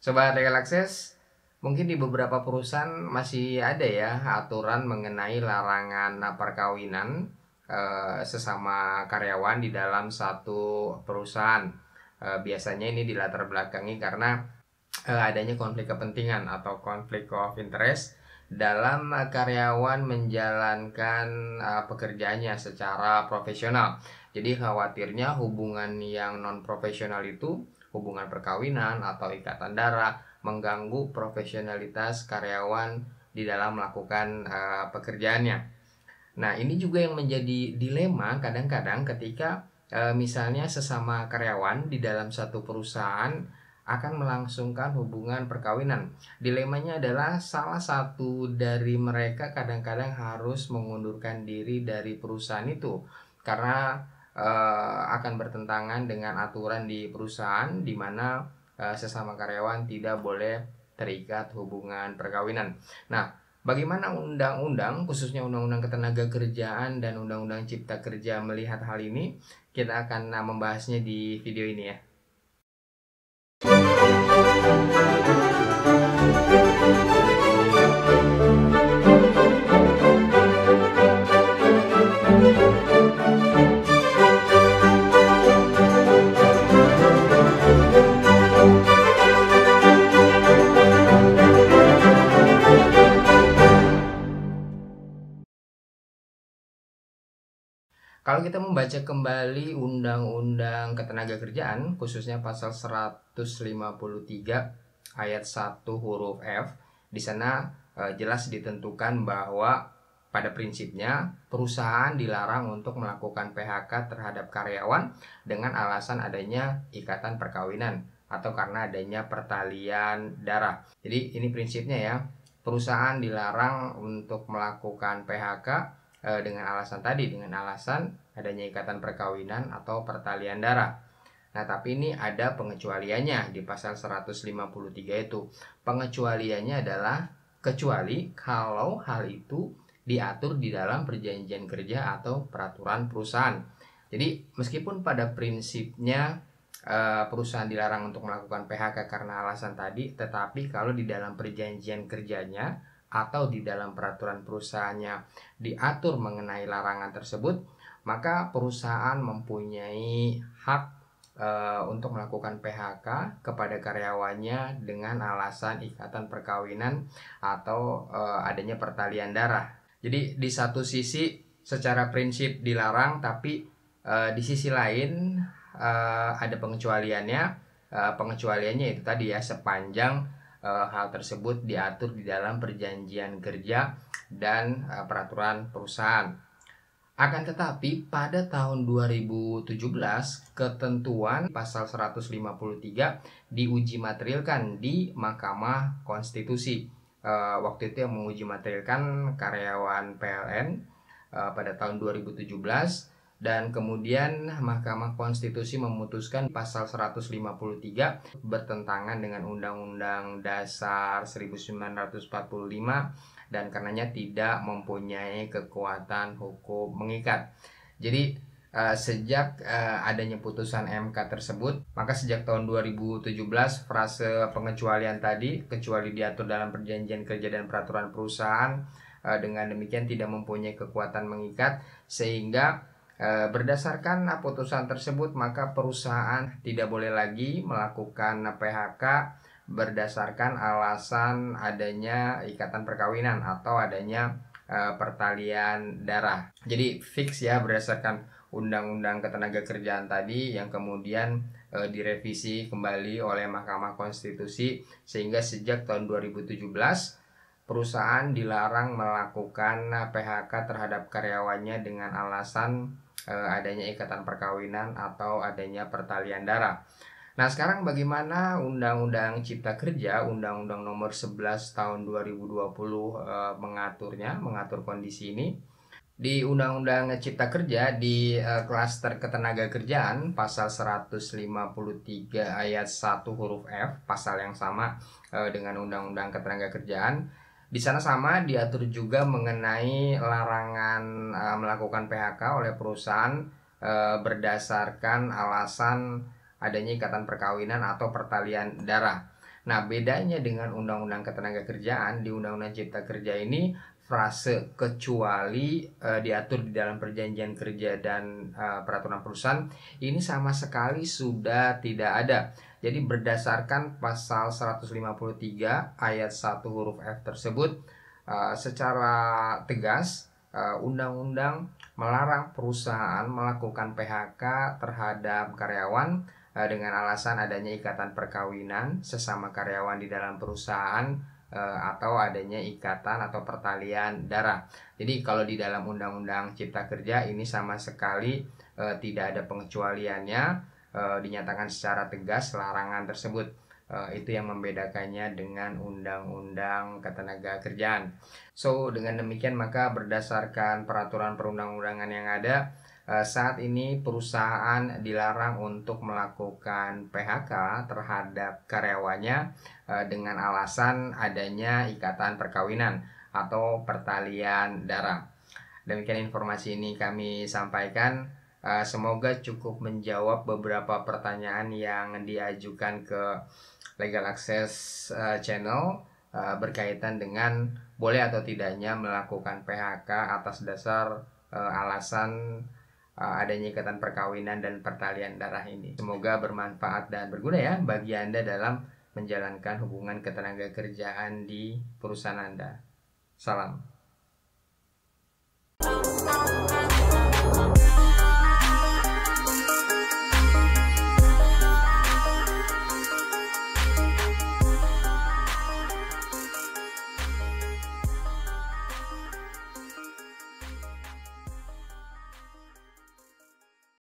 Sobat Legal Access, mungkin di beberapa perusahaan masih ada ya aturan mengenai larangan perkawinan sesama karyawan di dalam satu perusahaan. Biasanya ini dilatar belakangi karena adanya konflik kepentingan atau konflik of interest dalam karyawan menjalankan pekerjaannya secara profesional. Jadi khawatirnya hubungan yang non profesional itu, hubungan perkawinan atau ikatan darah, mengganggu profesionalitas karyawan di dalam melakukan pekerjaannya. Nah, ini juga yang menjadi dilema kadang-kadang ketika misalnya sesama karyawan di dalam satu perusahaan akan melangsungkan hubungan perkawinan. Dilemanya adalah salah satu dari mereka kadang-kadang harus mengundurkan diri dari perusahaan itu karena akan bertentangan dengan aturan di perusahaan di mana sesama karyawan tidak boleh terikat hubungan perkawinan. Nah, bagaimana undang-undang, khususnya undang-undang ketenagakerjaan dan undang-undang cipta kerja melihat hal ini? Kita akan membahasnya di video ini ya. Kalau kita membaca kembali Undang-Undang Ketenagakerjaan, khususnya pasal 153 ayat 1 huruf F, di sana jelas ditentukan bahwa pada prinsipnya perusahaan dilarang untuk melakukan PHK terhadap karyawan dengan alasan adanya ikatan perkawinan atau karena adanya pertalian darah. Jadi ini prinsipnya ya, perusahaan dilarang untuk melakukan PHK dengan alasan adanya ikatan perkawinan atau pertalian darah. Nah, tapi ini ada pengecualiannya di pasal 153 itu. Pengecualiannya adalah kecuali kalau hal itu diatur di dalam perjanjian kerja atau peraturan perusahaan. Jadi, meskipun pada prinsipnya perusahaan dilarang untuk melakukan PHK karena alasan tadi, tetapi kalau di dalam perjanjian kerjanya atau di dalam peraturan perusahaannya diatur mengenai larangan tersebut, maka perusahaan mempunyai hak untuk melakukan PHK kepada karyawannya dengan alasan ikatan perkawinan atau adanya pertalian darah. Jadi di satu sisi secara prinsip dilarang, tapi di sisi lain ada pengecualiannya. Pengecualiannya itu tadi ya, sepanjang hal tersebut diatur di dalam perjanjian kerja dan peraturan perusahaan. Akan tetapi pada tahun 2017 ketentuan pasal 153 diuji materialkan di Mahkamah Konstitusi. Waktu itu yang menguji materialkan karyawan PLN pada tahun 2017. Dan kemudian Mahkamah Konstitusi memutuskan pasal 153 bertentangan dengan Undang-Undang Dasar 1945 dan karenanya tidak mempunyai kekuatan hukum mengikat. Jadi sejak adanya putusan MK tersebut, maka sejak tahun 2017 frase pengecualian tadi, kecuali diatur dalam perjanjian kerja dan peraturan perusahaan, dengan demikian tidak mempunyai kekuatan mengikat, sehingga berdasarkan putusan tersebut maka perusahaan tidak boleh lagi melakukan PHK berdasarkan alasan adanya ikatan perkawinan atau adanya pertalian darah. Jadi fix ya berdasarkan Undang-Undang Ketenagakerjaan tadi yang kemudian direvisi kembali oleh Mahkamah Konstitusi, sehingga sejak tahun 2017 perusahaan dilarang melakukan PHK terhadap karyawannya dengan alasan adanya ikatan perkawinan atau adanya pertalian darah. Nah, sekarang bagaimana Undang-Undang Cipta Kerja, Undang-Undang Nomor 11 Tahun 2020 mengatur kondisi ini. Di Undang-Undang Cipta Kerja di klaster ketenagakerjaan pasal 153 ayat 1 huruf F, pasal yang sama dengan Undang-Undang Ketenagakerjaan. Di sana sama diatur juga mengenai larangan melakukan PHK oleh perusahaan berdasarkan alasan adanya ikatan perkawinan atau pertalian darah. Nah, bedanya dengan Undang-Undang Ketenagakerjaan, di Undang-Undang Cipta Kerja ini frase kecuali diatur di dalam perjanjian kerja dan peraturan perusahaan ini sama sekali sudah tidak ada. Jadi berdasarkan pasal 153 ayat 1 huruf F tersebut, secara tegas undang-undang melarang perusahaan melakukan PHK terhadap karyawan dengan alasan adanya ikatan perkawinan sesama karyawan di dalam perusahaan atau adanya ikatan atau pertalian darah. Jadi kalau di dalam Undang-Undang Cipta Kerja ini sama sekali tidak ada pengecualiannya, dinyatakan secara tegas larangan tersebut. Itu yang membedakannya dengan Undang-Undang Ketenagakerjaan. So, dengan demikian maka berdasarkan peraturan perundang-undangan yang ada, saat ini perusahaan dilarang untuk melakukan PHK terhadap karyawannya dengan alasan adanya ikatan perkawinan atau pertalian darah. Demikian informasi ini kami sampaikan. Semoga cukup menjawab beberapa pertanyaan yang diajukan ke Legal Access Channel berkaitan dengan boleh atau tidaknya melakukan PHK atas dasar alasan adanya ikatan perkawinan dan pertalian darah ini. Semoga bermanfaat dan berguna ya bagi Anda dalam menjalankan hubungan ketenagakerjaan di perusahaan Anda. Salam.